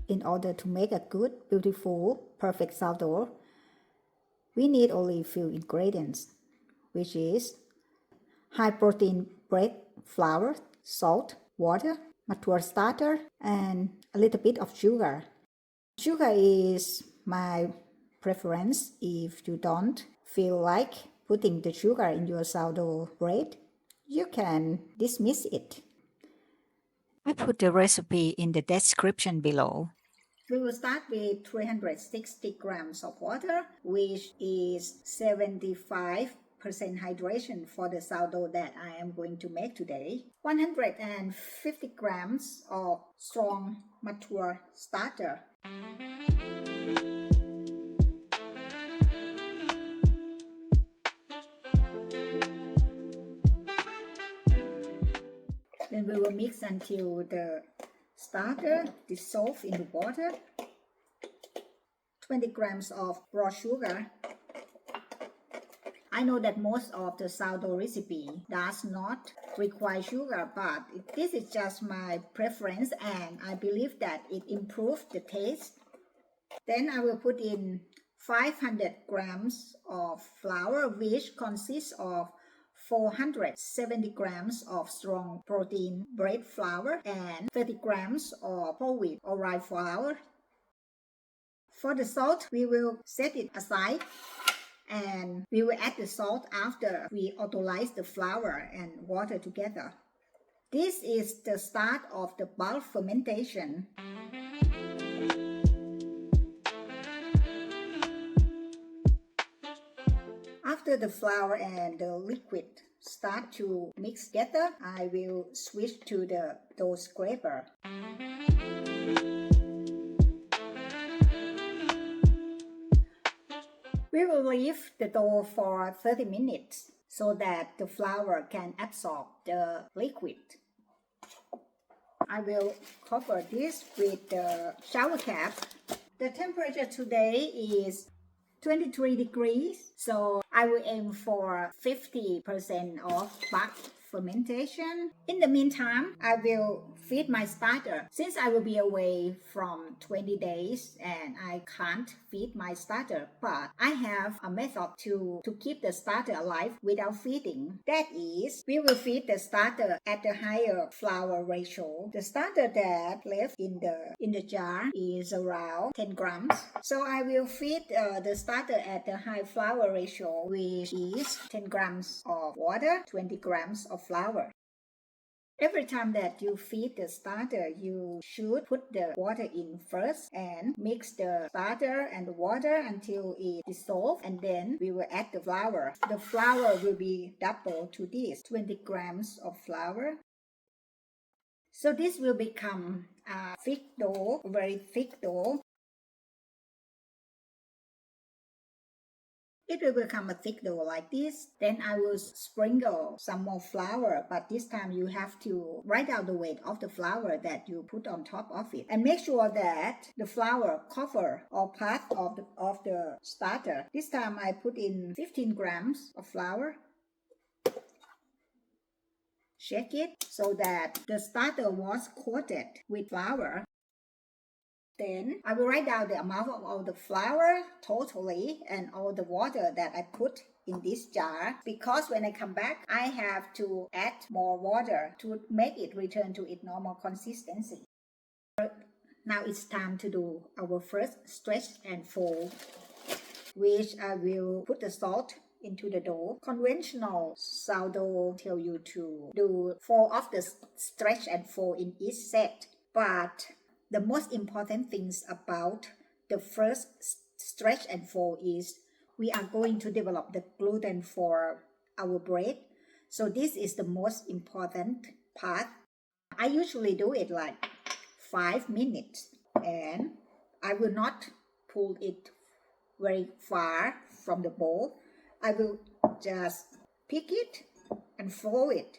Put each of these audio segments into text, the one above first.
In order to make a good, beautiful, perfect sourdough, we need only few ingredients, which is high protein bread flour, salt, water, mature starter, and a little bit of sugar. Sugar is my preference. If you don't feel like putting the sugar in your sourdough bread, you can dismiss it. I put the recipe in the description below. We will start with 360 grams of water, which is 75% hydration for the sourdough that I am going to make today. 150 grams of strong mature starter. Then we will mix until the starter dissolves in the water. 20 grams of raw sugar. I know that most of the sourdough recipe does not require sugar, but this is just my preference and I believe that it improves the taste. Then I will put in 500 grams of flour, which consists of 470 grams of strong protein bread flour and 30 grams of whole wheat or rye flour. For the salt, we will set it aside and we will add the salt after we autolyze the flour and water together. This is the start of the bulk fermentation. After the flour and the liquid start to mix together, I will switch to the dough scraper. We will leave the dough for 30 minutes so that the flour can absorb the liquid. I will cover this with the shower cap. The temperature today is 23 degrees, so I will aim for 50% of bulk fermentation. In the meantime, I will feed my starter. Since I will be away from 20 days and I can't feed my starter, but I have a method to keep the starter alive without feeding. That is, we will feed the starter at a higher flour ratio. The starter that left in the jar is around 10 grams. So I will feed the starter at a high flour ratio, which is 10 grams of water, 20 grams of flour. Every time that you feed the starter, you should put the water in first and mix the starter and the water until it dissolves, and then we will add the flour. The flour will be double to this, 20 grams of flour. So this will become a thick dough, very thick dough. It will become a thick dough like this. Then I will sprinkle some more flour, but this time you have to write out the weight of the flour that you put on top of it. And make sure that the flour cover all part of the starter. This time I put in 15 grams of flour. Shake it so that the starter was coated with flour. Then I will write down the amount of all the flour totally and all the water that I put in this jar, because when I come back I have to add more water to make it return to its normal consistency. Now it's time to do our first stretch and fold, which I will put the salt into the dough. Conventional sourdough tell you to do 4 of the stretch and fold in each set, but the most important things about the first stretch and fold is we are going to develop the gluten for our bread. So this is the most important part. I usually do it like 5 minutes and I will not pull it very far from the bowl. I will just pick it and fold it.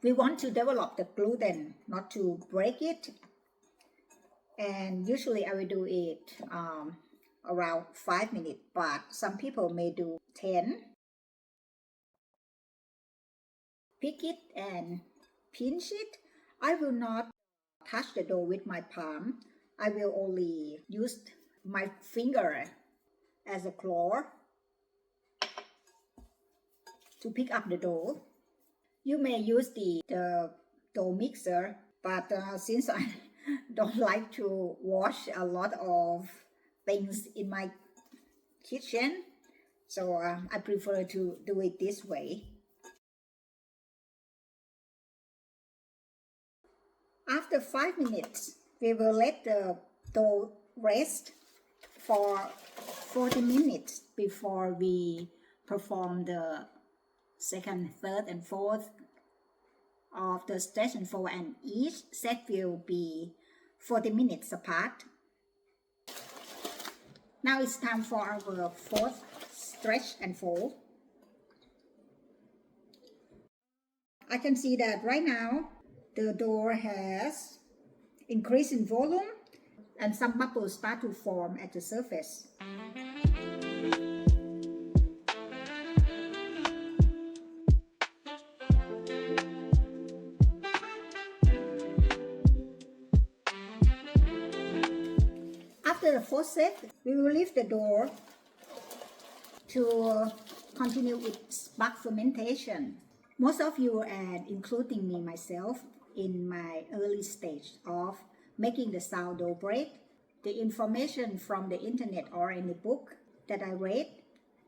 We want to develop the gluten, not to break it. And usually I will do it around 5 minutes, but some people may do 10. Pick it and pinch it. I will not touch the dough with my palm. I will only use my finger as a claw to pick up the dough. You may use the dough mixer, but since I don't like to wash a lot of things in my kitchen, so I prefer to do it this way. After 5 minutes, we will let the dough rest for 40 minutes before we perform the second, third, and fourth of the stretch and fold, and each set will be 40 minutes apart. Now it's time for our fourth stretch and fold. I can see that right now the dough has increased in volume and some bubbles start to form at the surface. After the fourth set, we will leave the dough to continue with bug fermentation. Most of you, and including me myself, in my early stage of making the sourdough bread, the information from the internet or in the book that I read,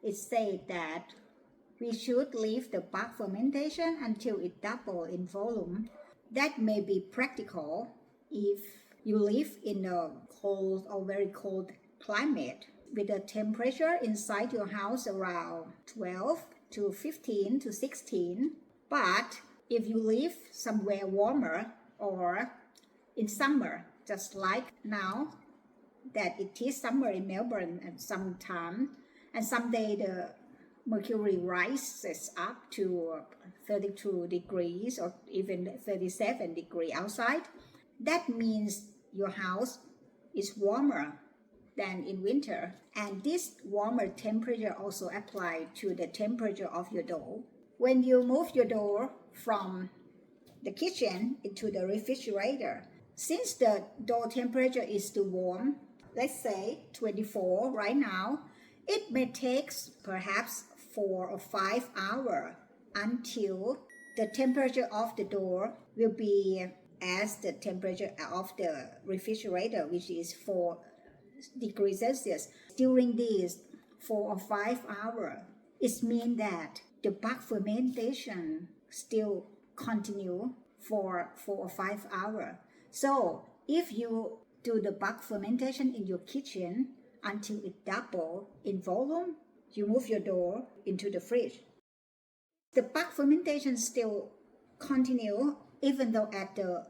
it said that we should leave the bug fermentation until it doubles in volume. That may be practical if you live in a cold or very cold climate with a temperature inside your house around 12 to 15 to 16. But if you live somewhere warmer or in summer, just like now that it is summer in Melbourne and sometime, and someday the mercury rises up to 32 degrees or even 37 degrees outside, that means your house is warmer than in winter. And this warmer temperature also applies to the temperature of your dough. When you move your dough from the kitchen into the refrigerator, since the dough temperature is too warm, let's say 24 right now, it may take perhaps 4 or 5 hours until the temperature of the dough will be as the temperature of the refrigerator, which is 4 degrees Celsius. During these 4 or 5 hours, it means that the bug fermentation still continue for 4 or 5 hours. So if you do the bug fermentation in your kitchen until it doubles in volume, you move your dough into the fridge. The bug fermentation still continue even though at the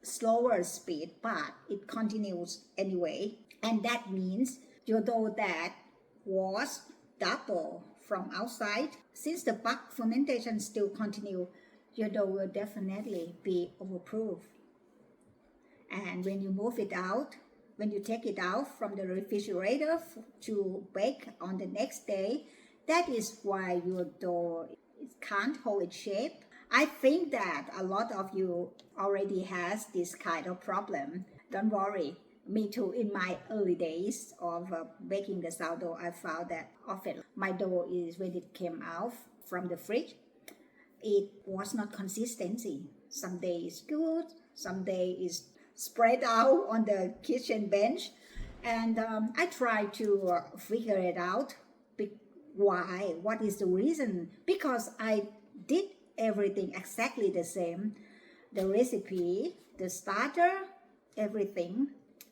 slower speed, but it continues anyway. And that means your dough that was double from outside, since the bug fermentation still continue, your dough will definitely be overproof. And when you move it out, when you take it out from the refrigerator to bake on the next day, that is why your dough can't hold its shape. I think that a lot of you already has this kind of problem. Don't worry, me too. In my early days of baking the sourdough, I found that often my dough is, when it came out from the fridge, it was not consistency. Some days good, some days spread out on the kitchen bench, and I tried to figure it out. Why? What is the reason? Because I did everything exactly the same, the recipe, the starter, everything.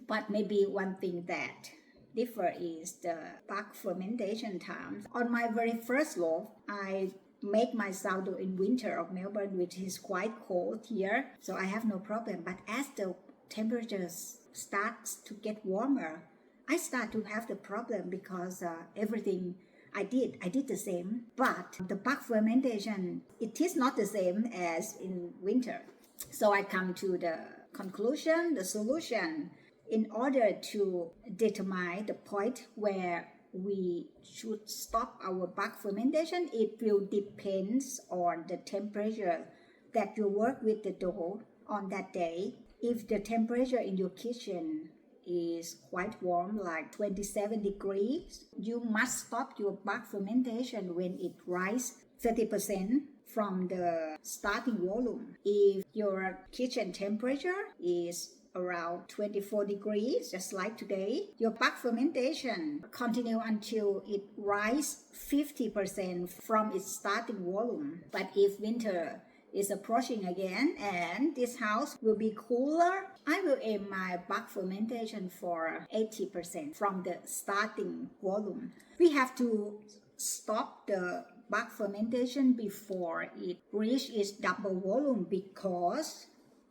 But maybe one thing that differ is the bug fermentation time. On my very first loaf, I make my sourdough in winter of Melbourne, which is quite cold here, so I have no problem. But as the temperatures starts to get warmer, I start to have the problem because everything I did the same, but the bug fermentation, it is not the same as in winter. So I come to the conclusion, the solution. In order to determine the point where we should stop our bug fermentation, it will depend on the temperature that you work with the dough on that day. If the temperature in your kitchen is quite warm, like 27 degrees, you must stop your bug fermentation when it rises 30% from the starting volume. If your kitchen temperature is around 24 degrees, just like today, your bug fermentation continue until it rises 50% from its starting volume. But if winter is approaching again and this house will be cooler, I will aim my bug fermentation for 80% from the starting volume. We have to stop the bug fermentation before it reaches its double volume, because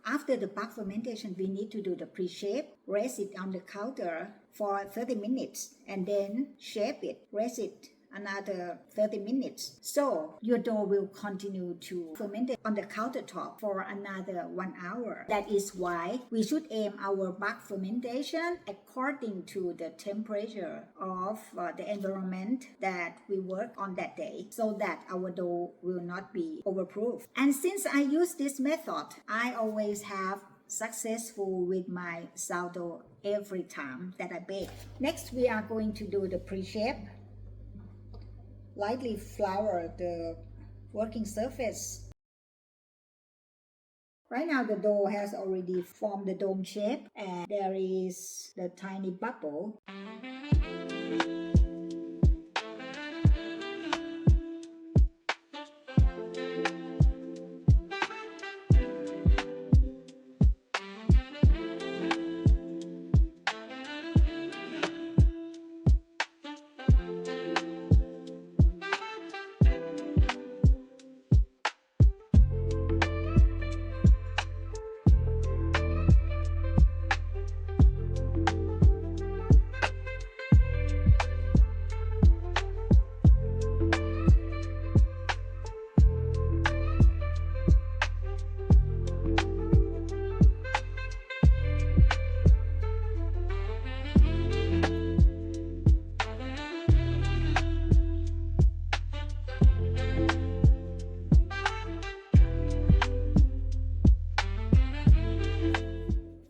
after the bug fermentation we need to do the pre-shape, rest it on the counter for 30 minutes and then shape it, rest it another 30 minutes. So your dough will continue to ferment on the countertop for another 1 hour. That is why we should aim our bug fermentation according to the temperature of the environment that we work on that day, so that our dough will not be overproof. And since I use this method, I always have successful with my sourdough every time that I bake. Next, we are going to do the pre-shape. Lightly flour the working surface. Right now the dough has already formed the dome shape and there is the tiny bubble.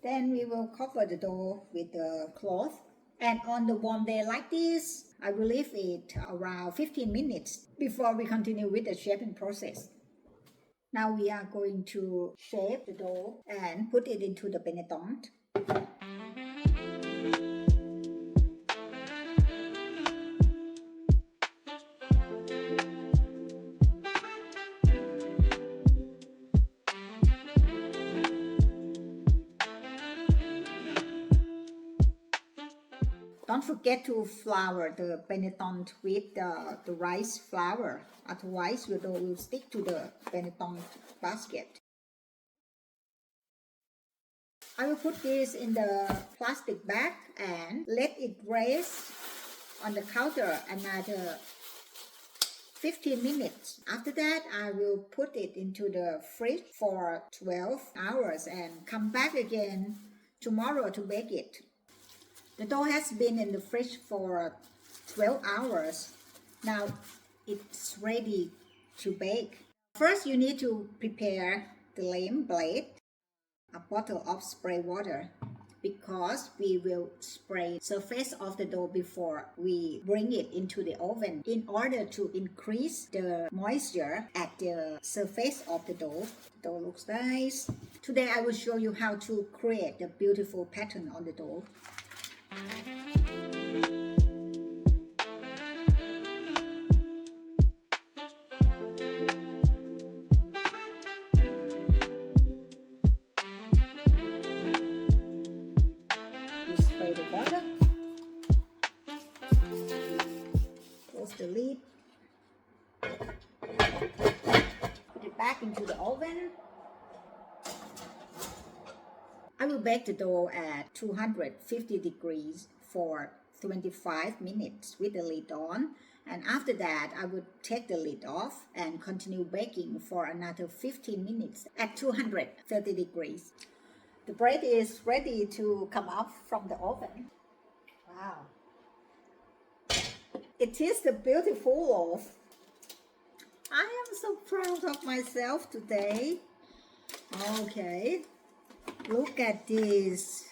Then we will cover the dough with a cloth. And on the warm day like this, I will leave it around 15 minutes before we continue with the shaping process. Now we are going to shape the dough and put it into the benetton. Don't forget to flour the benetton with the rice flour, otherwise your dough will stick to the benetton basket. I will put this in the plastic bag and let it rest on the counter another 15 minutes. After that, I will put it into the fridge for 12 hours and come back again tomorrow to bake it. The dough has been in the fridge for 12 hours. Now it's ready to bake. First, you need to prepare the lame blade, a bottle of spray water, because we will spray the surface of the dough before we bring it into the oven in order to increase the moisture at the surface of the dough. The dough looks nice. Today I will show you how to create a beautiful pattern on the dough. You spray the water, close the lid, put it back into the oven. I will bake the dough at 250 degrees for 25 minutes with the lid on, and after that I will take the lid off and continue baking for another 15 minutes at 230 degrees. The bread is ready to come out from the oven. Wow! It is the beautiful loaf. I am so proud of myself today. Okay. Look at this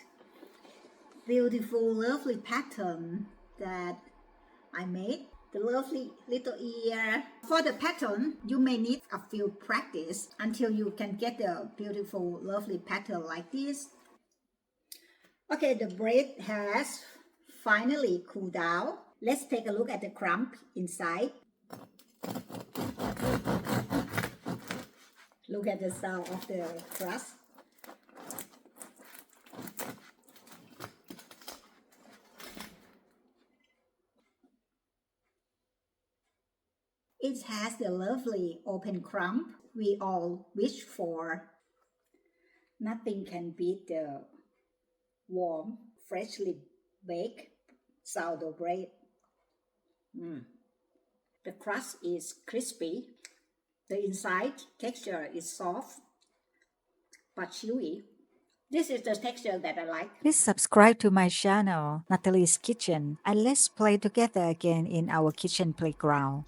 beautiful, lovely pattern that I made. The lovely little ear. For the pattern, you may need a few practice until you can get the beautiful, lovely pattern like this. Okay, the bread has finally cooled down. Let's take a look at the crumb inside. Look at the sound of the crust. It has the lovely open crumb we all wish for. Nothing can beat the warm, freshly baked sourdough bread. The crust is crispy. The inside texture is soft but chewy. This is the texture that I like. Please subscribe to my channel, Autolyse Kitchen, and let's play together again in our kitchen playground.